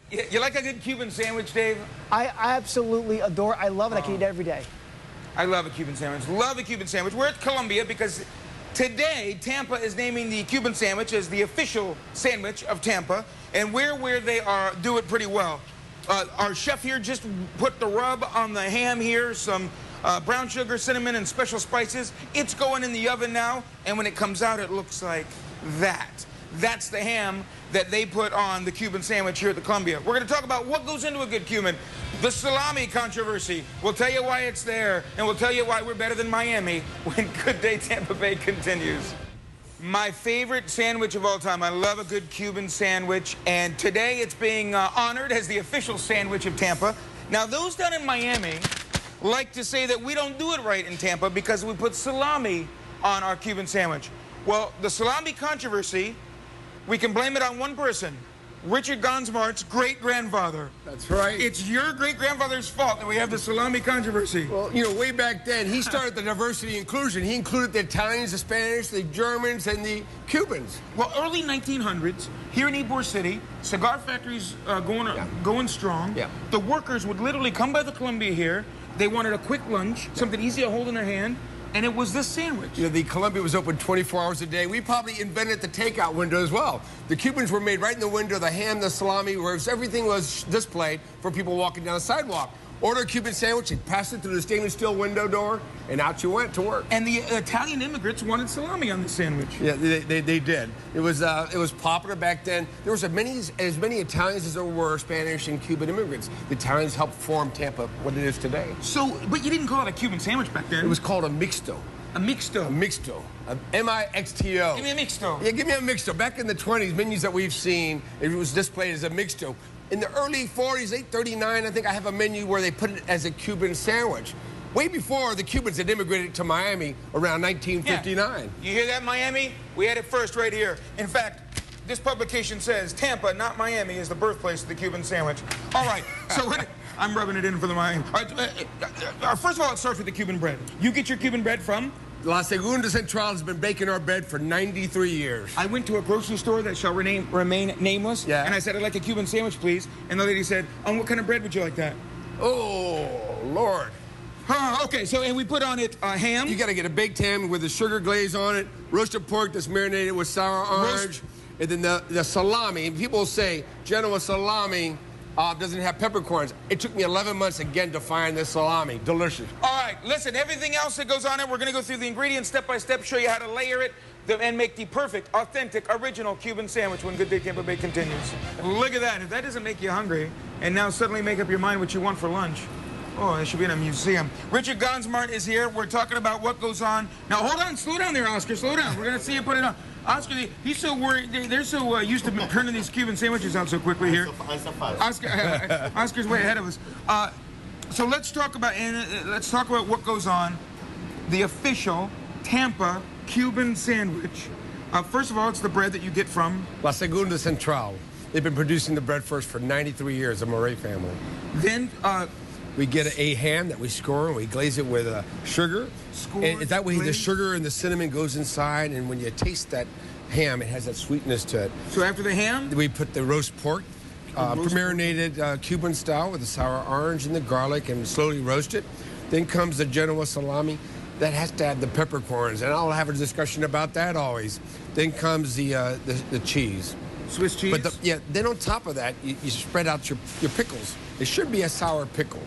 You like a good Cuban sandwich, Dave? I absolutely adore it. I love it. I can eat it every day. I love a Cuban sandwich. Love a Cuban sandwich. We're at Columbia because today Tampa is naming the Cuban sandwich as the official sandwich of Tampa, and we're where they do it pretty well. Our chef here just put the rub on the ham here, some brown sugar, cinnamon, and special spices. It's going in the oven now, and when it comes out, it looks like that. That's the ham that they put on the Cuban sandwich here at the Columbia. We're going to talk about what goes into a good Cuban. The salami controversy. We'll tell you why it's there, and we'll tell you why we're better than Miami when Good Day Tampa Bay continues. My favorite sandwich of all time. I love a good Cuban sandwich, and today it's being honored as the official sandwich of Tampa. Now, those down in Miami like to say that we don't do it right in Tampa because we put salami on our Cuban sandwich. Well, the salami controversy, we can blame it on one person, Richard Gonsmart's great-grandfather. That's right. It's your great-grandfather's fault that we have the salami controversy. Well, you know, way back then, he started the diversity inclusion. He included the Italians, the Spanish, the Germans, and the Well, early 1900s, here in Ybor City, cigar factories going strong. Yeah. The workers would literally come by the Columbia here. They wanted a quick lunch, something easy to hold in their hand, and it was this sandwich. You know, the Columbia was open 24 hours a day. We probably invented the takeout window as well. The Cubans were made right in the window, the ham, the salami, where everything was displayed for people walking down the sidewalk. Order a Cuban sandwich, you pass it through the stainless steel window door, and out you went to work. And the Italian immigrants wanted salami on the sandwich. Yeah, they did. It was popular back then. There was as many Italians as there were Spanish and Cuban immigrants. The Italians helped form Tampa what it is today. So, but you didn't call it a Cuban sandwich back then. It was called a mixto. A mixto. A mixto. M-I-X-T-O. Give me a mixto. Yeah, give me a mixto. Back in the 20s, menus that we've seen, it was displayed as a mixto. In the early 40s, 839, I think I have a menu where they put it as a Cuban sandwich. Way before the Cubans had immigrated to Miami around 1959. Yeah. You hear that, Miami? We had it first right here. In fact, this publication says Tampa, not Miami, is the birthplace of the Cuban sandwich. All right, so I'm rubbing it in for the Miami. All right, first of all, it starts with the Cuban bread. You get your Cuban bread from? La Segunda Central has been baking our bread for 93 years. I went to a grocery store that shall remain nameless, yeah. And I said, I'd like a Cuban sandwich, please. And the lady said, what kind of bread would you like that? Oh, Lord. Okay, so, and we put on it ham. You got to get a baked ham with a sugar glaze on it, roasted pork that's marinated with sour orange, and then the salami. And people say Genoa salami doesn't have peppercorns. It took me 11 months again to find this salami. Delicious. All right, listen, everything else that goes on it, we're going to go through the ingredients step by step, show you how to layer it, and make the perfect, authentic, original Cuban sandwich when Good Day Tampa Bay continues. Look at that. If that doesn't make you hungry, and now suddenly make up your mind what you want for lunch, oh, it should be in a museum. Richard Gonsmart is here. We're talking about what goes on. Now, hold on. Slow down there, Oscar. Slow down. We're going to see you put it on. Oscar, he's so worried. They're so used to turning these Cuban sandwiches out so quickly here. Oscar's way ahead of us. So let's talk about what goes on. The official Tampa Cuban sandwich. First of all, it's the bread that you get from La Segunda Central. They've been producing the bread for us for 93 years, the Moret family. Then we get a ham that we score and we glaze it with sugar. And that way the sugar and the cinnamon goes inside, and when you taste that ham, it has that sweetness to it. So after the ham? We put the roast pork, marinated Cuban style with the sour orange and the garlic, and slowly roast it. Then comes the Genoa salami. That has to have the peppercorns, and I'll have a discussion about that always. Then comes the cheese. Swiss cheese? But then on top of that, you spread out your pickles. It should be a sour pickle.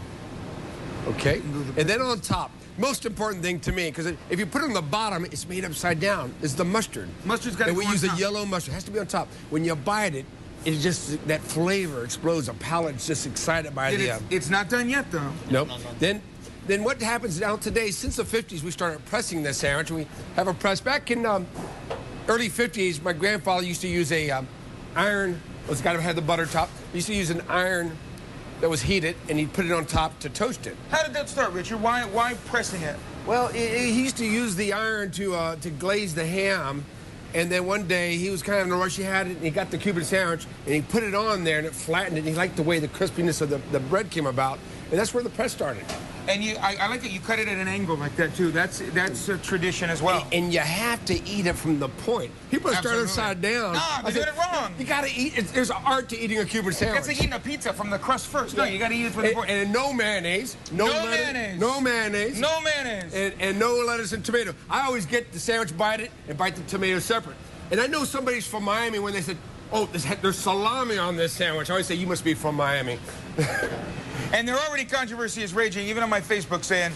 Okay? And then on top, most important thing to me, because if you put it on the bottom, it's made upside down, is the mustard. Mustard's got to be on top. And we use a yellow mustard. It has to be on top. When you bite it, it's just, that flavor explodes. The palate's just excited by the... It's not done yet, though. Nope. No. Then what happens now today, since the 50s, we started pressing this sandwich. We have a press. Back in early 50s, my grandfather used to use a iron, it's got to have the butter top. He used to use an iron that was heated, and he'd put it on top to toast it. How did that start, Richard? Why pressing it? Well, he used to use the iron to glaze the ham, and then one day he was kind of in a rush. He had it, and he got the Cuban sandwich, and he put it on there, and it flattened it. And he liked the way the crispiness of the bread came about, and that's where the press started. And I like that you cut it at an angle like that too. That's a tradition as well. And you have to eat it from the point. People start Absolutely. upside down. No, they're doing it wrong. You got to eat. There's an art to eating a Cuban sandwich. That's like eating a pizza from the crust first. No, you got to eat it from the point. And no mayonnaise. No lettuce, mayonnaise. No mayonnaise. No mayonnaise. And no lettuce and tomato. I always get the sandwich, bite it, and bite the tomato separate. And I know somebody's from Miami when they said, oh, there's salami on this sandwich. I always say, you must be from Miami. And there already controversy is raging, even on my Facebook, saying,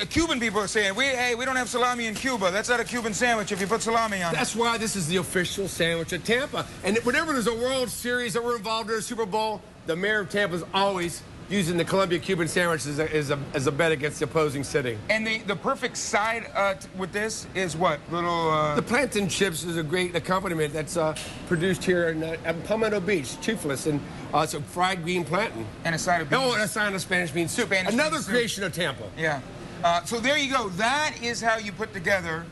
Cuban people are saying, we don't have salami in Cuba. That's not a Cuban sandwich if you put salami on it. That's why this is the official sandwich of Tampa. And whenever there's a World Series that we're involved in, a Super Bowl, the mayor of Tampa is always using the Columbia Cuban sandwich as a bet against the opposing city. And the perfect side with this is what? The plantain chips is a great accompaniment that's produced here in Palmetto Beach, Chiflis, and it's a fried green plantain. And a side of beans. Oh, and a side of Spanish bean soup. Another bean soup. creation of Tampa. Yeah. So there you go. That is how you put together,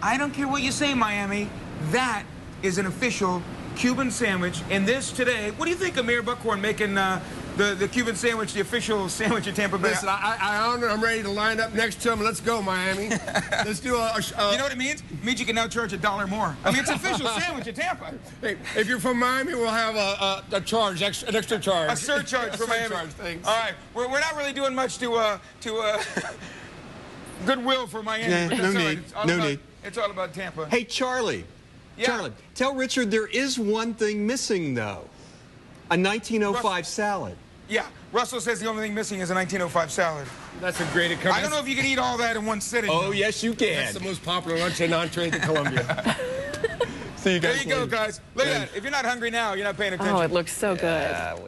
I don't care what you say, Miami, that is an official Cuban sandwich. And this today, what do you think of Mayor Buckhorn making the Cuban sandwich, the official sandwich of Tampa Bay? Listen, I'm ready to line up next to him. Let's go, Miami. Let's do a you know what it means? It means you can now charge $1 more. I mean, it's official sandwich of Tampa. Hey, if you're from Miami, we'll have an extra charge. A surcharge for Miami. Surcharge, thanks. All right, we're not really doing much to goodwill for Miami. Yeah, but no that's all need. right. No need. It's all about Tampa. Hey, Charlie. Yeah. Charlie, tell Richard there is one thing missing, though. A 1905 salad. Yeah, Russell says the only thing missing is a 1905 salad. That's a great accompaniment. I don't know if you can eat all that in one sitting. Oh, yes, you can. That's the most popular lunch and entree in Columbia. See you guys There you go, later. guys. Look at that. If you're not hungry now, you're not paying attention. Oh, it looks so good.